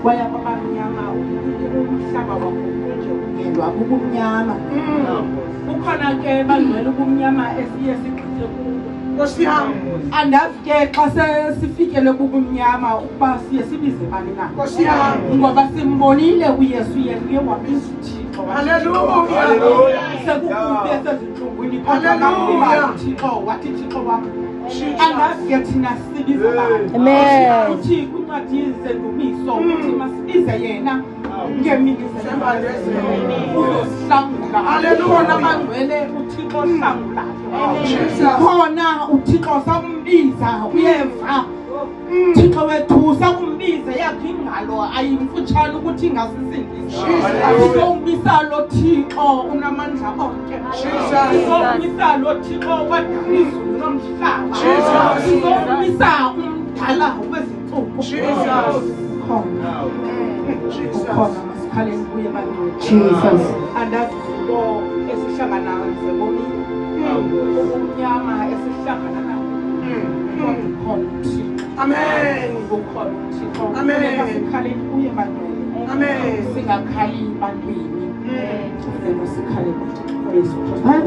kwaya kwabamnyama umhlaba wakho nje ungendwa kubumnyama. Ukhona ke bangcwele ubumnyama esiye sigqithe kubo. Nkosi yami, andazi ke xa sesifikele kubumnyama ukuba siye sibize bani na. Nkosi yami, ngoba simbonile uYesu yena uye wabiza uThixo. Haleluya. Haleluya. Sekukuphi esezinhlungwini kodwa uThixo wathi Thixo wami. Andazi ke thina sibiza bani. Amen. Uthi kwincwadi yezendumiso uthi masibize yena ngemini uzosihlangula. Haleluya. Bangcwele uThixo ohlangulayo. Khona uThixo sakumbiza uyeva. Thixo wethu sakumbiza yakhe ingalo ayimfutshane ukuthi ingasisindisa. Sizombisa lo Thixo unamandla onke. Sizombisa lo Thixo wadala izulu nomhlaba. Sizombisa umdala wezinsuku. Khona masikhaleni kuye bangcwele. Jesus. Andazi lo esihlangana nzebonile. Ubumnyama esihlangana nawo. Amen. Amen. Sikhaleni kuye bangcwele. Amen. Singakhali bantwini. Sikhale kuYesu Kristu.